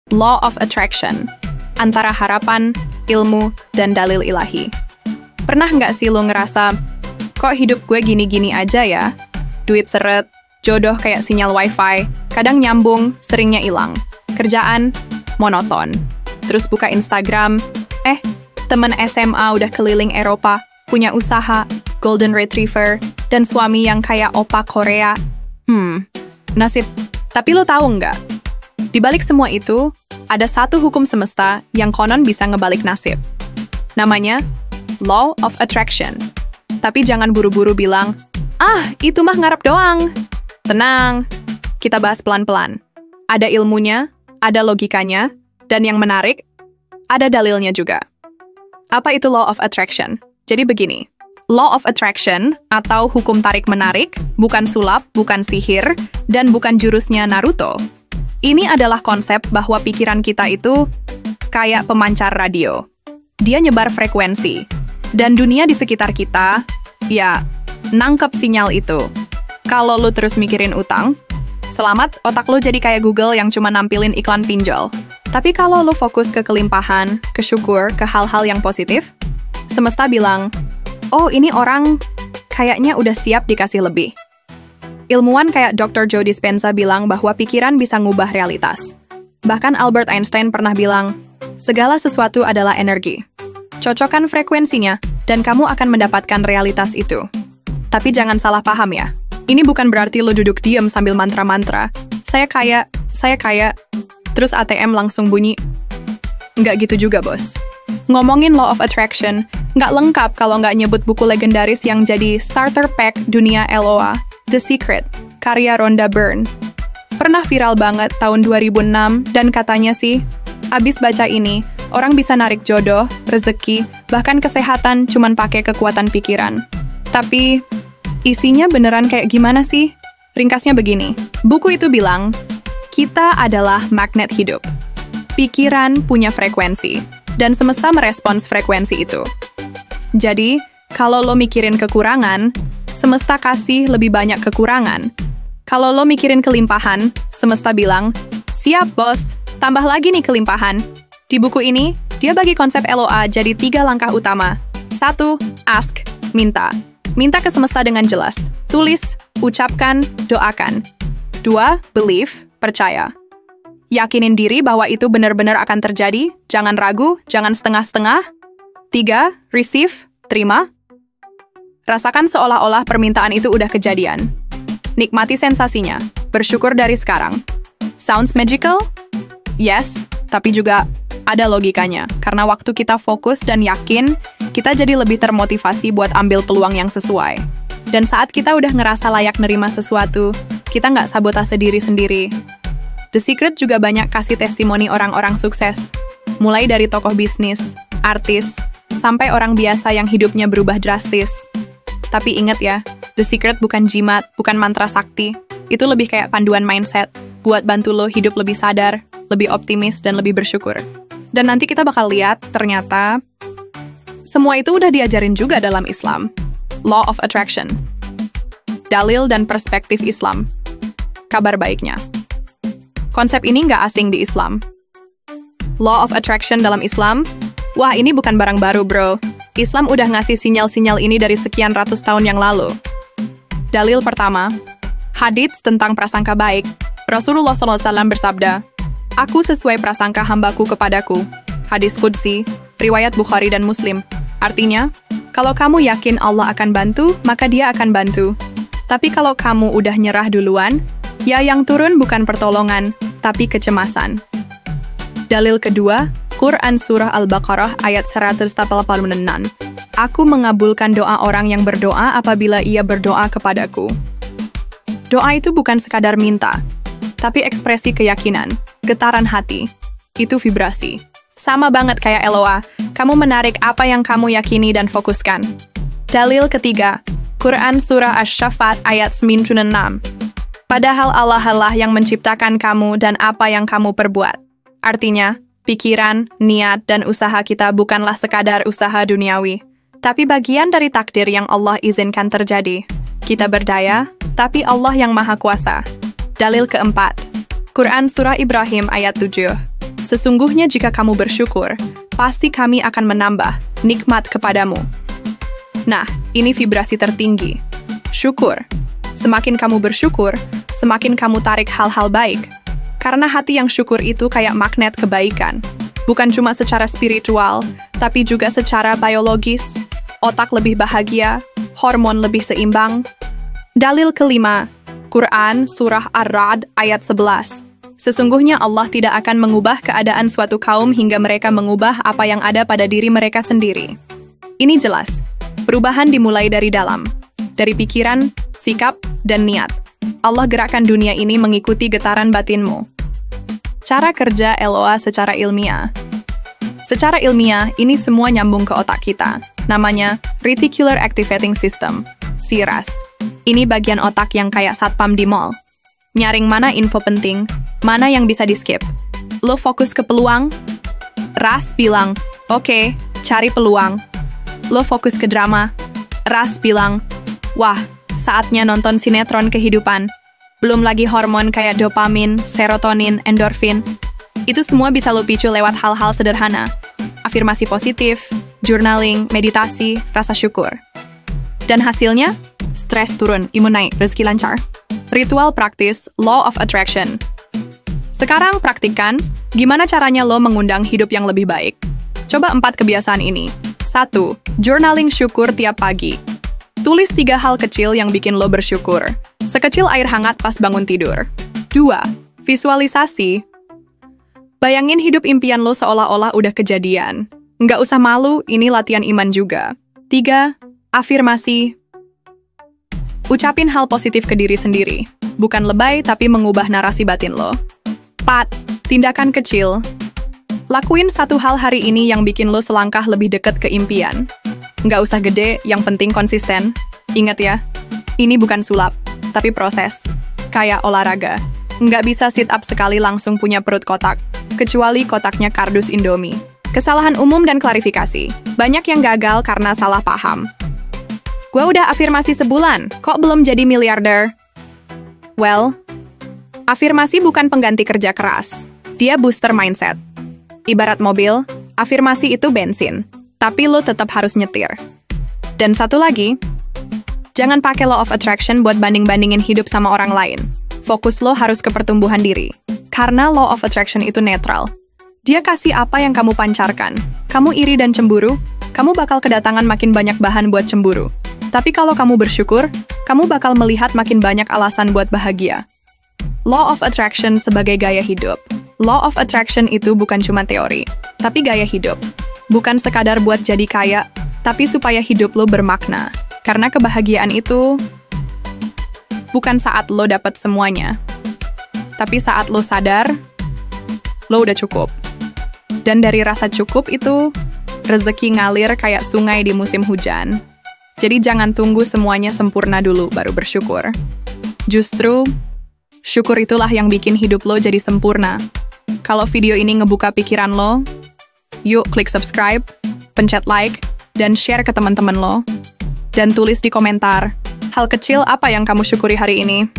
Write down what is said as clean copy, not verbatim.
Law of Attraction, antara harapan, ilmu, dan dalil ilahi. Pernah nggak sih lo ngerasa, kok hidup gue gini-gini aja ya? Duit seret, jodoh kayak sinyal wifi, kadang nyambung, seringnya hilang. Kerjaan, monoton. Terus buka Instagram, temen SMA udah keliling Eropa, punya usaha, golden retriever, dan suami yang kayak opa Korea. Nasib. Tapi lo tahu nggak? Di balik semua itu, ada satu hukum semesta yang konon bisa ngebalik nasib. Namanya Law of Attraction. Tapi jangan buru-buru bilang, itu mah ngarep doang. Tenang, kita bahas pelan-pelan. Ada ilmunya, ada logikanya, dan yang menarik, ada dalilnya juga. Apa itu Law of Attraction? Jadi begini, Law of Attraction atau hukum tarik-menarik bukan sulap, bukan sihir, dan bukan jurusnya Naruto. Ini adalah konsep bahwa pikiran kita itu kayak pemancar radio. Dia nyebar frekuensi, dan dunia di sekitar kita, ya, nangkep sinyal itu. Kalau lo terus mikirin utang, selamat, otak lo jadi kayak Google yang cuma nampilin iklan pinjol. Tapi kalau lo fokus ke kelimpahan, ke syukur, ke hal-hal yang positif, semesta bilang, oh ini orang kayaknya udah siap dikasih lebih. Ilmuwan kayak Dr. Joe Dispenza bilang bahwa pikiran bisa ngubah realitas. Bahkan Albert Einstein pernah bilang, segala sesuatu adalah energi. Cocokkan frekuensinya, dan kamu akan mendapatkan realitas itu. Tapi jangan salah paham ya. Ini bukan berarti lo duduk diem sambil mantra-mantra. Saya kaya, terus ATM langsung bunyi. Nggak gitu juga, bos. Ngomongin Law of Attraction, nggak lengkap kalau nggak nyebut buku legendaris yang jadi starter pack dunia LOA, The Secret, karya Rhonda Byrne. Pernah viral banget tahun 2006, dan katanya sih, abis baca ini, orang bisa narik jodoh, rezeki, bahkan kesehatan cuman pakai kekuatan pikiran. Tapi, isinya beneran kayak gimana sih? Ringkasnya begini, buku itu bilang, kita adalah magnet hidup. Pikiran punya frekuensi, dan semesta merespons frekuensi itu. Jadi, kalau lo mikirin kekurangan, semesta kasih lebih banyak kekurangan. Kalau lo mikirin kelimpahan, semesta bilang, siap bos, tambah lagi nih kelimpahan. Di buku ini, dia bagi konsep LOA jadi 3 langkah utama. 1. Ask, minta. Minta ke semesta dengan jelas. Tulis, ucapkan, doakan. 2. Believe, percaya. Yakinin diri bahwa itu benar-benar akan terjadi, jangan ragu, jangan setengah-setengah. 3. Receive, terima. Rasakan seolah-olah permintaan itu udah kejadian. Nikmati sensasinya, bersyukur dari sekarang. Sounds magical? Yes, tapi juga ada logikanya. Karena waktu kita fokus dan yakin, kita jadi lebih termotivasi buat ambil peluang yang sesuai. Dan saat kita udah ngerasa layak nerima sesuatu, kita nggak sabotase diri sendiri. The Secret juga banyak kasih testimoni orang-orang sukses. Mulai dari tokoh bisnis, artis, sampai orang biasa yang hidupnya berubah drastis. Tapi ingat ya, The Secret bukan jimat, bukan mantra sakti. Itu lebih kayak panduan mindset, buat bantu lo hidup lebih sadar, lebih optimis, dan lebih bersyukur. Dan nanti kita bakal lihat, ternyata, semua itu udah diajarin juga dalam Islam. Law of Attraction. Dalil dan perspektif Islam. Kabar baiknya. Konsep ini nggak asing di Islam. Law of Attraction dalam Islam, wah ini bukan barang baru bro. Islam udah ngasih sinyal-sinyal ini dari sekian ratus tahun yang lalu. Dalil pertama, hadits tentang prasangka baik. Rasulullah SAW bersabda, aku sesuai prasangka hambaku kepadaku. Hadis Qudsi, riwayat Bukhari dan Muslim. Artinya, kalau kamu yakin Allah akan bantu, maka dia akan bantu. Tapi kalau kamu udah nyerah duluan, ya yang turun bukan pertolongan, tapi kecemasan. Dalil kedua, Quran Surah Al-Baqarah ayat 186. Aku mengabulkan doa orang yang berdoa apabila ia berdoa kepadaku. Doa itu bukan sekadar minta, tapi ekspresi keyakinan, getaran hati. Itu vibrasi. Sama banget kayak LOA, kamu menarik apa yang kamu yakini dan fokuskan. Dalil ketiga, Quran Surah Asy-Syaffat ayat 96. Padahal Allah lah yang menciptakan kamu dan apa yang kamu perbuat. Artinya, pikiran, niat, dan usaha kita bukanlah sekadar usaha duniawi, tapi bagian dari takdir yang Allah izinkan terjadi. Kita berdaya, tapi Allah yang Maha Kuasa. Dalil keempat, Quran Surah Ibrahim ayat 7. Sesungguhnya jika kamu bersyukur, pasti kami akan menambah nikmat kepadamu. Nah, ini vibrasi tertinggi. Syukur. Semakin kamu bersyukur, semakin kamu tarik hal-hal baik. Karena hati yang syukur itu kayak magnet kebaikan. Bukan cuma secara spiritual, tapi juga secara biologis. Otak lebih bahagia, hormon lebih seimbang. Dalil kelima, Quran Surah Ar-Ra'd ayat 11. Sesungguhnya Allah tidak akan mengubah keadaan suatu kaum hingga mereka mengubah apa yang ada pada diri mereka sendiri. Ini jelas. Perubahan dimulai dari dalam. Dari pikiran, sikap, dan niat. Allah gerakkan dunia ini mengikuti getaran batinmu. Cara kerja LOA secara ilmiah. Secara ilmiah, ini semua nyambung ke otak kita. Namanya Reticular Activating System, RAS. Ini bagian otak yang kayak satpam di mall. Nyaring mana info penting, mana yang bisa di-skip. Lo fokus ke peluang, RAS bilang, oke, cari peluang. Lo fokus ke drama, RAS bilang, wah, saatnya nonton sinetron kehidupan. Belum lagi hormon kayak dopamin, serotonin, endorfin. Itu semua bisa lo picu lewat hal-hal sederhana. Afirmasi positif, journaling, meditasi, rasa syukur. Dan hasilnya, stres turun, imun naik, rezeki lancar. Ritual praktis, Law of Attraction. Sekarang praktikkan, gimana caranya lo mengundang hidup yang lebih baik. Coba 4 kebiasaan ini. 1. Journaling syukur tiap pagi. Tulis 3 hal kecil yang bikin lo bersyukur. Sekecil air hangat pas bangun tidur. 2. Visualisasi. Bayangin hidup impian lo seolah-olah udah kejadian. Nggak usah malu, ini latihan iman juga. 3. Afirmasi. Ucapin hal positif ke diri sendiri. Bukan lebay, tapi mengubah narasi batin lo. 4. Tindakan kecil. Lakuin 1 hal hari ini yang bikin lo selangkah lebih dekat ke impian. Nggak usah gede, yang penting konsisten. Ingat ya, ini bukan sulap, tapi proses. Kayak olahraga. Nggak bisa sit up sekali langsung punya perut kotak. Kecuali kotaknya kardus Indomie. Kesalahan umum dan klarifikasi. Banyak yang gagal karena salah paham. Gua udah afirmasi sebulan, kok belum jadi miliarder? Well, afirmasi bukan pengganti kerja keras. Dia booster mindset. Ibarat mobil, afirmasi itu bensin. Tapi lo tetap harus nyetir. Dan satu lagi, jangan pakai law of attraction buat banding-bandingin hidup sama orang lain. Fokus lo harus ke pertumbuhan diri. Karena law of attraction itu netral. Dia kasih apa yang kamu pancarkan. Kamu iri dan cemburu, kamu bakal kedatangan makin banyak bahan buat cemburu. Tapi kalau kamu bersyukur, kamu bakal melihat makin banyak alasan buat bahagia. Law of attraction sebagai gaya hidup. Law of attraction itu bukan cuma teori, tapi gaya hidup. Bukan sekadar buat jadi kaya, tapi supaya hidup lo bermakna. Karena kebahagiaan itu bukan saat lo dapat semuanya, tapi saat lo sadar, lo udah cukup. Dan dari rasa cukup itu, rezeki ngalir kayak sungai di musim hujan. Jadi jangan tunggu semuanya sempurna dulu baru bersyukur. Justru, syukur itulah yang bikin hidup lo jadi sempurna. Kalau video ini ngebuka pikiran lo, yuk klik subscribe, pencet like, dan share ke teman-teman lo. Dan tulis di komentar, hal kecil apa yang kamu syukuri hari ini?